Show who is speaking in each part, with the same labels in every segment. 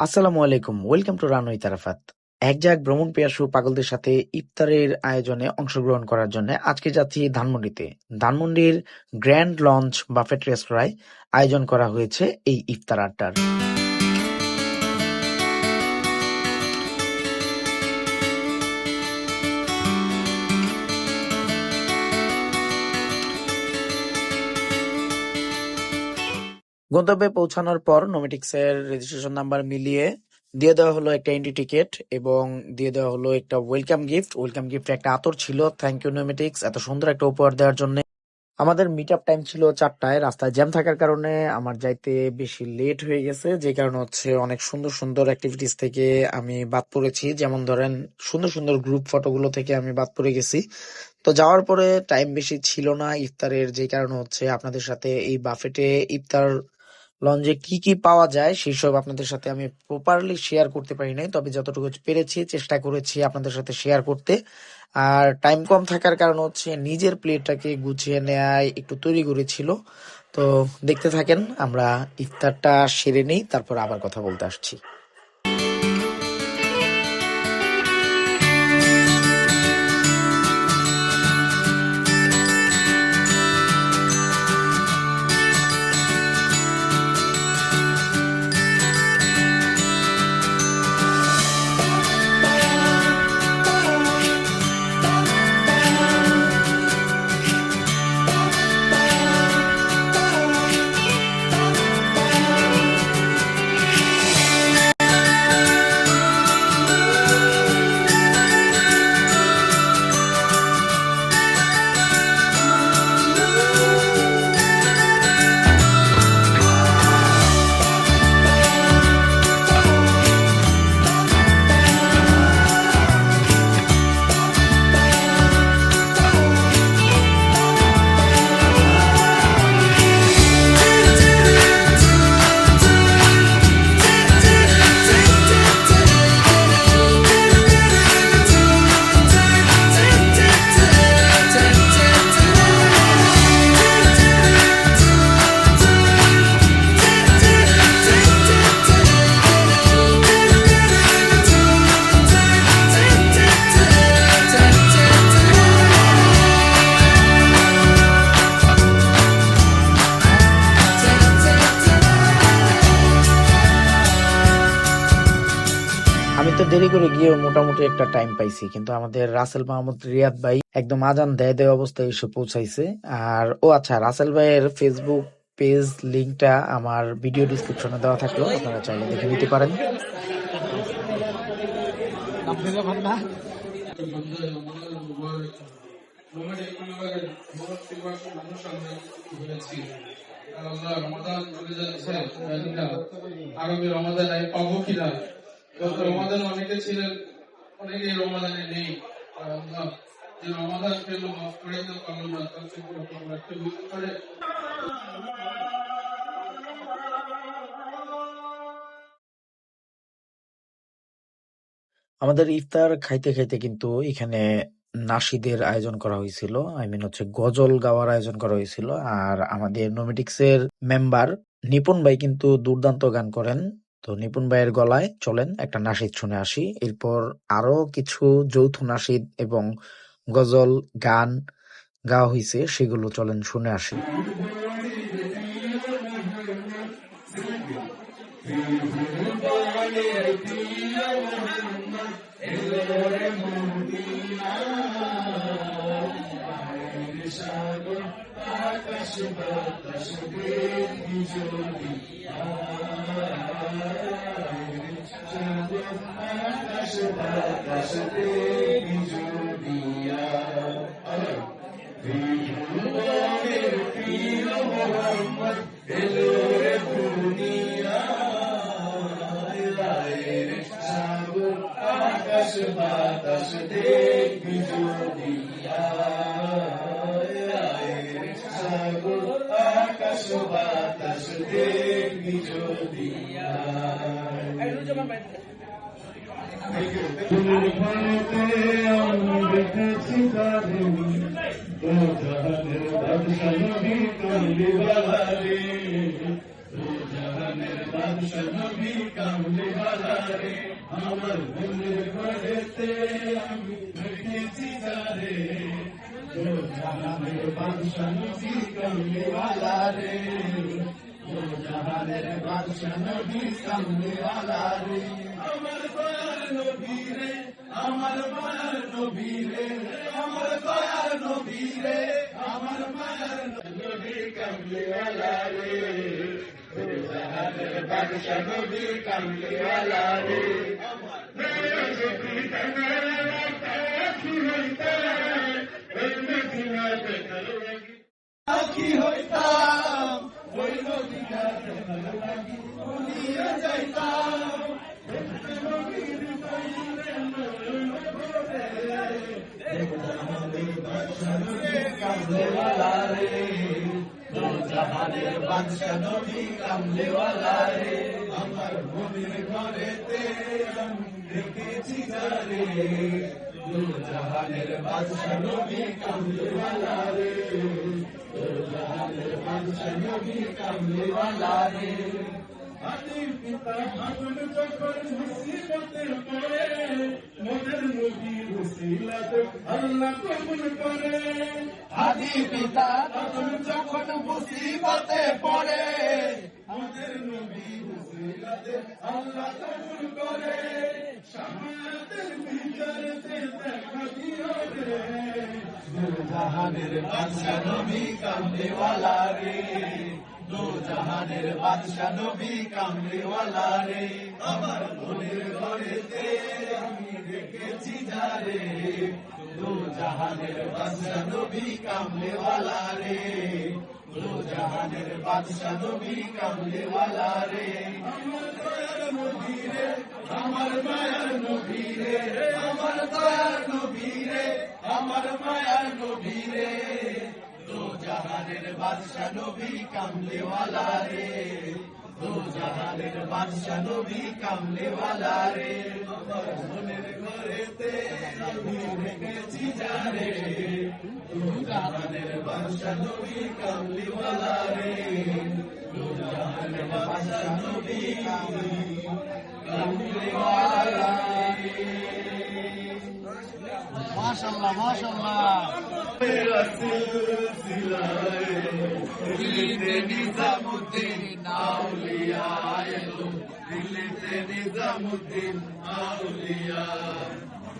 Speaker 1: আসসালামু আলাইকুম। Welcome to run with Arafat. একঝাঁক ভ্রমণ পিয়াসু পাগলদের সাথে ইফতারের আয়োজনে অংশগ্রহণ করার জন্য আজকে যাচ্ছি ধানমন্ডিতে। ধানমন্ডির গ্র্যান্ড লঞ্চ বাফেট রেস্তোরাঁয় আয়োজন করা হয়েছে এই ইফতার আড্ডার। গন্তব্যে পৌঁছানোর পর নোমেটিক্সের রেজিস্ট্রেশন নাম্বার মিলিয়ে দিয়ে দেওয়া হলো একটা এন্ট্রি টিকিট এবং দিয়ে দেওয়া হলো একটা ওয়েলকাম গিফট। ওয়েলকাম গিফটে একটা আতর ছিল। থ্যাংক ইউ নোমেটিক্স এত সুন্দর একটা উপহার দেওয়ার জন্য। আমাদের মিট আপ টাইম ছিল 4টায়। রাস্তায় জ্যাম থাকার কারণে আমার যাইতে বেশি লেট হয়ে গেছে, যে কারণে হচ্ছে অনেক সুন্দর সুন্দর অ্যাক্টিভিটিস থেকে আমি বাদ পড়েছি। যেমন ধরেন সুন্দর সুন্দর গ্রুপ ফটোগুলো থেকে আমি বাদ পড়ে গেছি। তো যাওয়ার পরে টাইম বেশি ছিল না ইফতারের, যে কারণে হচ্ছে আপনাদের সাথে এই বাফেটে ইফতার লঞ্চে কি কি পাওয়া যায় সেসব আপনাদের সাথে আমি প্রপারলি শেয়ার করতে পারি নাই, তবে যতটুকু পেরেছি চেষ্টা করেছি আপনাদের সাথে শেয়ার করতে। আর টাইম কম থাকার কারণে হচ্ছে নিজের প্লেটটাকে গুছিয়ে নেয় একটু তৈরি করেছিল। তো দেখতে থাকেন, আমরা ইফতারটা সেরে নেই, তারপর আবার কথা বলতে আসছি। আমি তো দেরি করে গিয়ে মোটামুটি একটা টাইম পাইছি, কিন্তু আমাদের রাসেল মাহমুদ রিয়াদ ভাই একদম আজান দেয় দেয় অবস্থায় এসে পৌঁছাইছে। আর আচ্ছা, রাসেল ভাইয়ের ফেসবুক পেজ লিংকটা আমার ভিডিও ডিসক্রিপশনে দেওয়া থাকলো, আপনারা চাইলে দেখে নিতে পারেন।
Speaker 2: আগামী রমাদান আমি পাবো কিনা। রমাদান অনেকে ছিলেন, অনেকে রমাদানে নেই। যে রমাদান পেল মাফ করে তো পারলো না, তার থেকে একটা বুঝতে পারে।
Speaker 1: আমাদের ইফতার খাইতে খাইতে কিন্তু এখানে নাশিদের আয়োজন করা হয়েছিল, আই মিন হচ্ছে গজল গাওয়ার আয়োজন করা হয়েছিল। আর আমাদের নোমেটিক্স এর মেম্বার নিপুণ ভাই কিন্তু দুর্দান্ত গান করেন। তো নিপুণ ভাইয়ের গলায় চলেন একটা নাশিদ শুনে আসি, এরপর আরো কিছু যৌথ নাশিদ এবং গজল গান গাওয়া হয়েছে, সেগুলো চলেন শুনে আসি।
Speaker 2: জাহানের বাদশা নবী কামলিওয়ালা রে আমার মনের ঘরেতে আমি রেখেছি যারে ও জাহানের বাদশা নবী কামলিওয়ালা রে ও জাহানের বাদশা নবী কামলিওয়ালা রে আমার দয়ার নবী রে আমার মায়ার নবী রে আমার দয়ার নবী রে আমার মায়ার নবী কামলিওয়ালা রে ও জাহানের বাদশা নবী কামলিওয়ালা রে কি হইতাম ওই নদীটাতে ভুলিয়া যাইতাম কামলেওয়ালা রে ও জাহানের বাদশা নবী কামলেওয়ালা রে আমার মনের ঘরেতে আমি দেখেছি যারে ও জাহানের বাদশা নবী কামলেওয়ালা রে ও জাহানের বাদশা নবী কামলেওয়ালা রে আদির পিতা হারুন যখন মুসিবতে পড়ে মোদের নবীর ওসিলাতে আল্লাহ কবুল করে আদির পিতা হারুন যখন মুসিবতে পড়ে মোদের নবীর ওসিলাতে আল্লাহ কবুল করে শাহাদাতের বিচারতে দেখা দিও রে দো জাহানের বাদশা নবী কামলিওয়ালা রে দো জাহানের বাদশা নবী কামলিওয়ালা রে আমার মনের ঘরেতে আমি রেখেছি যারে দো জাহানের বাদশা নবী কামলিওয়ালা রে দো জাহানের বাদশা নবী কামলিওয়ালা রে আমার দয়ার নবী রে আমার মায়ার নবী রে আমার দয়ার নবী রে আমার মায়ার নবী রে দো জাহানের বাদশা নবী কামলিওয়ালা রে দো জাহানের বাদশা নবী কামলিওয়ালা রে আমার মনের ঘরেতে আমি রেখেছি যারে দো জাহানের বাদশা নবী কামলিওয়ালা রে দো জাহানের বাদশা নবী কামলিওয়ালা রে মাশাআল্লাহ মাশাআল্লাহ দিল্লিতে নিজামুদ্দিন আউলিয়া এলো দিল্লিতে নিজামুদ্দিন আউলিয়া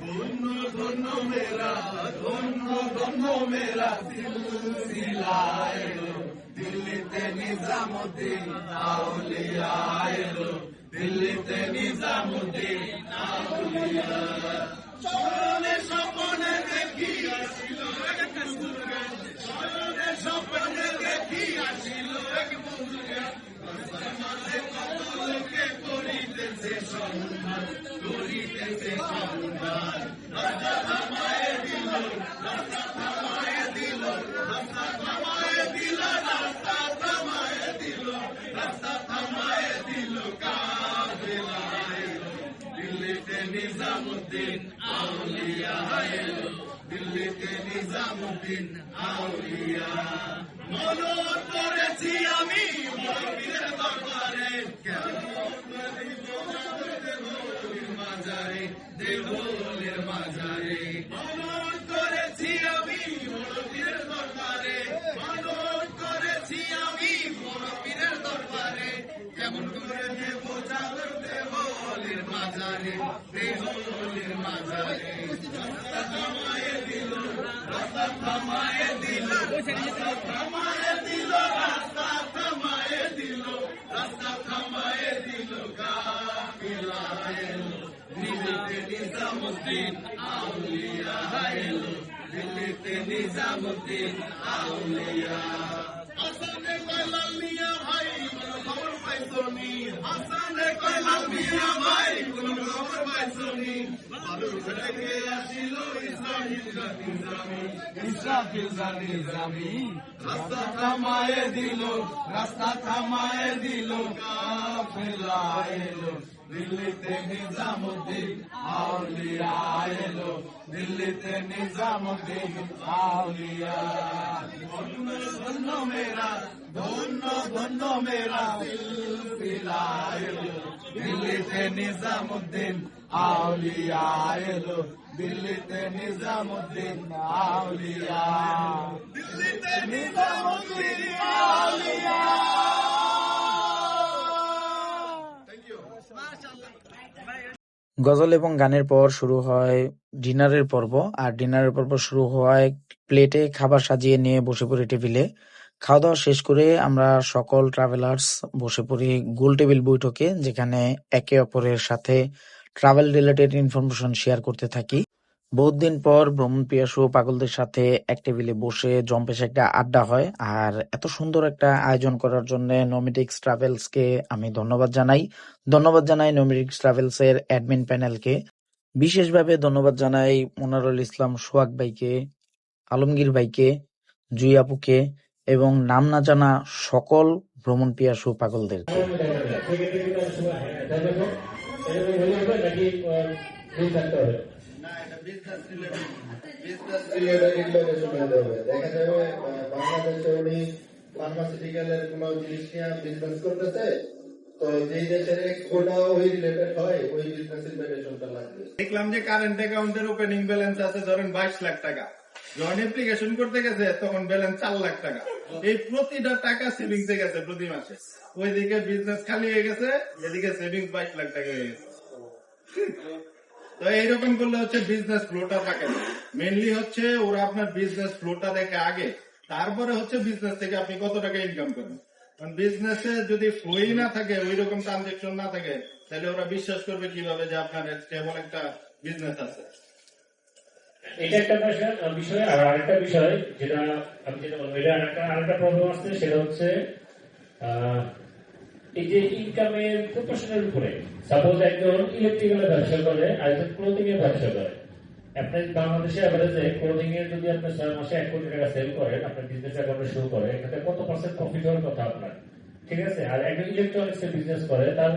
Speaker 2: ধন্য ধন্য মেরা ধন্য ধন্য মেরা সিলসিলা এলো দিল্লিতে নিজামুদ্দিন আউলিয়া এলো দিল্লিতে নিজামুদ্দিন আউলিয়া স্বপ্নে স্বপ্নে দেখি আসিল এক বুজুর্গ স্বপ্নে স্বপ্নে দেখি আসিল এক বুজুর্গ মাঝে কত লোকে করিতেছে সন্ধান করিতেছে সন্ধান রাস্তা থামায়ে দিল রাস্তা থামায়ে দিল রাস্তা থামায়ে দিল রাস্তা থামায়ে দিল রাস্তা থামায়ে দিল কাফেলা দিল্লিতে নিজামুদ্দিন আউলিয়া এলো দিল্লিতে নিজামুদ্দিন আউলিয়া মনন করেছি আমি মরবীর দরবারে মাজারে দেবলের মাজারে মনন করেছি আমি মরবীর দরবারে মনন করেছি আমি মরবীর দরবারে কেমন করে দেব চাদর দেবলের মাজারে দেবলের মাজারে রাস্তা থামায়ে দিল রাস্তা থামায়ে দিল রাস্তা থামায়ে দিল রাস্তা থামায়ে দিল রাস্তা থামায়ে দিল কাফেলা এলো দিল্লিতে নিজামুদ্দিন আউলিয়া এলো দিল্লিতে নিজামুদ্দিন আউলিয়া হাসানে কয়লাল মিয়া ভাই খবর পাইছনি হাসানে কয়লাল মিয়া ভাই কোন খবর পাইছনি বালুর থেকে আসিল ইসরাফিল জানি জামি রাস্তা থামায়ে দিল কাফেলা এলো
Speaker 3: দিল্লিতে নিজামুদ্দিন আউলিয়া এলো, দিল্লিতে নিজামুদ্দিন আউলিয়া। ধন্য ধন্য মেরা, ধন্য ধন্য মেরা সিলসিলা এলো, দিল্লিতে নিজামুদ্দিন আউলিয়া এলো, দিল্লিতে নিজামুদ্দিন আউলিয়া, দিল্লিতে নিজামুদ্দিন আউলিয়া।
Speaker 1: গজল এবং গানের পর শুরু হয় ডিনারের পর্ব। আর ডিনারের পর্ব শুরু হয় প্লেটে খাবার সাজিয়ে নিয়ে বসে পড়ি টেবিলে। খাওয়া দাওয়া শেষ করে আমরা সকল ট্রাভেলার্স বসে পড়ি গোল টেবিল বৈঠকে, যেখানে একে অপরের সাথে ট্রাভেল রিলেটেড ইনফরমেশন শেয়ার করতে থাকি। বহুত দিন পর ভ্রমণ পিয়াসু পাগলদের সাথে এক টেবিলে বসে জম্পেশ একটা আড্ডা হয়। আর এত সুন্দর একটা আয়োজন করার জন্য নোমেটিক্স ট্রাভেলসকে আমি ধন্যবাদ জানাই। ধন্যবাদ জানাই নোমেটিক্স ট্রাভেলস এর অ্যাডমিন প্যানেলকে। বিশেষভাবে ধন্যবাদ জানাই মনিরুল ইসলাম সোহাগ ভাইকে, আলমগীর ভাইকে, জুই আপুকে এবং নাম না জানা সকল ভ্রমণ পিয়াসু পাগলদেরকে।
Speaker 4: বিজনেস রিলেটেড ইনফরমেশন দিতে হবে। দেখা যাবে বাংলাদেশে উনি ফার্মাসিউটিক্যালের কোন জিনিস নিয়ে বিজনেস করতেছে, তো যেই দেশের এক্সপোর্টটা ওই রিলেটেড হয়, ওই বিজনেস ইনফরমেশনটা লাগবে।
Speaker 3: দেখলাম যে কারেন্ট অ্যাকাউন্টের ওপেনিং ব্যালেন্স আছে ধরেন 22 লাখ টাকা, যখন অ্যাপ্লিকেশন করতে গেছে তখন ব্যালেন্স 4 লাখ টাকা। এই প্রতিটা টাকা সেভিংসে গেছে প্রতি মাসে। ওইদিকে বিজনেস খালি হয়ে গেছে, এদিকে সেভিংস 22 লাখ টাকা হয়ে গেছে। তো এইরকম করলে হচ্ছে বিজনেস ফ্লোটা থাকে না। মেনলি হচ্ছে ওরা আপনার বিজনেস ফ্লোটা দেখে আগে, তারপরে হচ্ছে বিজনেস থেকে আপনি কত টাকা ইনকাম করেন। কারণ বিজনেসে যদি ফ্লোই না থাকে, ওই রকম ট্রানজেকশন না থাকে, তাহলে ওরা বিশ্বাস করবে কিভাবে যে আপনার স্টেবল একটা বিজনেস আছে।
Speaker 5: এটা একটা বিষয়। আর আরেকটা বিষয় যেটা আমি যেটা বলবো, এটা আরেকটা প্রবলেম আসছে, সেটা হচ্ছে এই যে ইনকামের প্রপোর্শনের উপরে। সাপোজ একজন ইলেকট্রিক্যালের ব্যবসা করে আর একজন ক্লোথিং এর ব্যবসা করে। আপনার বাংলাদেশে অ্যাভারেজে ক্লোথিং এর যদি আপনি 6 মাসে 1 কোটি টাকা সেল করেন, আপনার বিজনেস অ্যাকাউন্টে শো করে, এখানে কত পার্সেন্ট প্রফিট হওয়ার কথা আপনার, ঠিক আছে? আর একজন ইলেকট্রনিক্স এর বিজনেস করে, তার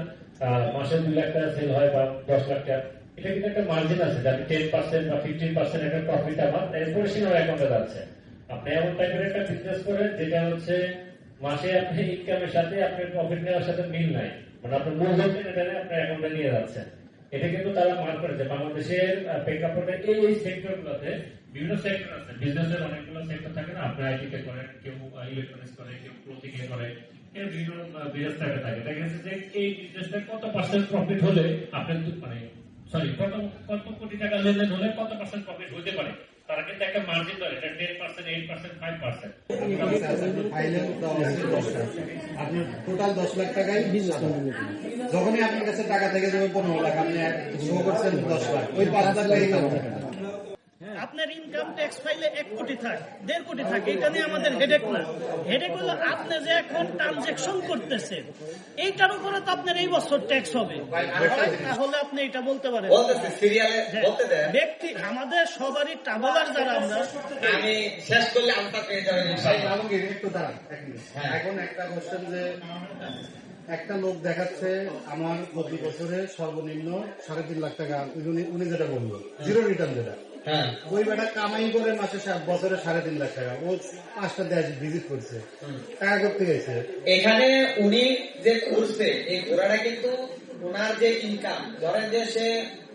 Speaker 5: মাসে 2 লাখ টাকা সেল হয় বা 10 লাখ টাকা, এটা কিন্তু একটা মার্জিন আছে, যাতে 10% বা 15% একটা প্রফিট আমার পরিসীমার অ্যাকাউন্টে যাচ্ছে। আপনি এমন টাইপের একটা বিজনেস করেন যেটা হচ্ছে মাসে আপনি ইনকামের সাথে আপনার প্রফিট নেওয়ার সাথে মিল নাই, মানে আপনার মূলধন এটা আপনার অ্যাকাউন্টে নিয়ে যাচ্ছে। এটা কিন্তু তারা মার্ক করেছে বাংলাদেশের প্রেক্ষাপটে। এই সেক্টর গুলোতে বিভিন্ন সেক্টর আছে, বিজনেসের অনেকগুলো সেক্টর থাকে না, আপনি আইটি তে করেন, কেউ ইলেকট্রনিক্স করে, কেউ ক্লোথিং এ করে, কেউ বিভিন্ন বিজনেস থাকে। দেখা যাচ্ছে যে এই বিজনেসটা কত পার্সেন্ট প্রফিট হলে আপনি মানে কত কোটি টাকা লেনদেন হলে কত পার্সেন্ট প্রফিট হতে পারে, তারা কিন্তু একটা মার্জিন ধরে, এটা 10%, 8%, 5%।
Speaker 6: আপনার টোটাল 10 লাখ টাকাই বিজনেস করবেন। যখনই আপনার কাছে টাকা থেকে যাবে 15 লাখ, আপনি শো করছেন 10 লাখ, ওই 5 লাখ লাগে
Speaker 7: আপনার ইনকাম ট্যাক্স ফাইলে 1 কোটি থাকে, 1.5 কোটি থাকে, এটা নিয়ে আমাদের হেডেক না। হেডেক হলো আপনি যে এখন ট্রানজেকশন করতেছেন, এইটার উপরে তো আপনার এই বছর ট্যাক্স হবে। তাহলে আপনি এটা বলতে পারেন ব্যক্তি আমাদের সবারই ট্রাভেলার যারা আমরা,
Speaker 4: আমি শেষ করলে আমটা পেয়ে যাবেন ইনশাআল্লাহ। একটু দাঁড়ান, এখন একটা কোশ্চেন, যে একটা লোক দেখাচ্ছে আমার প্রতি বছরে সর্বনিম্ন 3.5 লাখ টাকা, উনি যেটা বললো জিরো রিটার্ন, যেটা ওই বেটা কামাই করে মাসে বছরে 3.5 লাখ টাকা, ও 5টা দেশ ভিজিট করছে, টাকা করতে গেছে।
Speaker 8: এখানে উনি যে করছে এই ঘোরাটা কিন্তু ওনার যে ইনকাম, ধরেন যে সে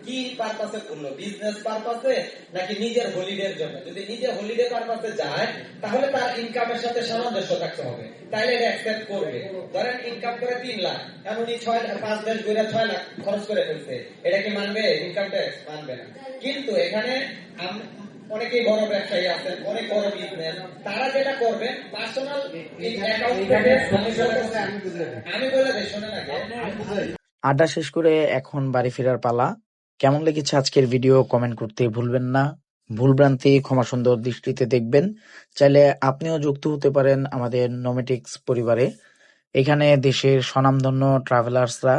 Speaker 8: কি পারপাসে করলো, বিজনেস পারপাসে নাকি নিজের হলিডের জন্য। যদি নিজের হলিডে পারপাসে যায় তাহলে তার ইনকামের সাথে সামঞ্জস্য থাকতে হবে, তাইলে এটা অ্যাকসেপ্ট করবে। ধরেন ইনকাম করে 3 লাখ, এমনই 5 দেশ ঘুরে 6 লাখ খরচ করে ফেলছে, এটা কি মানবে? ইনকাম ট্যাক্স মানবে না। কিন্তু এখানে অনেকেই বড় ব্যবসায়ী আছেন, অনেক বড় বিজনেস, তারা যেটা করবেন পার্সোনাল অ্যাকাউন্ট থেকে, আমি বলে দিই শোনেন আগে।
Speaker 1: আড্ডা শেষ করে এখন বাড়ি ফেরার পালা। কেমন লেগেছে আজকের ভিডিও কমেন্ট করতে ভুলবেন না। ভুলভ্রান্তি ক্ষমা সুন্দর দৃষ্টিতে দেখবেন। চাইলে আপনিও যুক্ত হতে পারেন আমাদের নোমেটিক্স পরিবারে। এখানে দেশের স্বনামধন্য ট্রাভেলার্সরা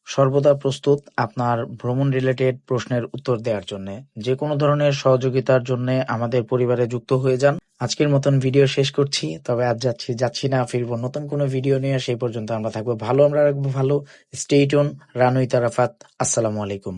Speaker 1: সর্বদা প্রস্তুত আপনার ভ্রমণ রিলেটেড প্রশ্নের উত্তর দেওয়ার জন্য। যে কোনো ধরনের সহযোগিতার জন্য আমাদের পরিবারে যুক্ত হয়ে যান। আজকের মতন ভিডিও শেষ করছি, তবে আজ যাচ্ছি না, ফিরবো নতুন কোনো ভিডিও নিয়ে। সেই পর্যন্ত আমরা থাকবো ভালো, আমরা রাখবো ভালো। Stay tune, run with Arafat. আসসালামু আলাইকুম।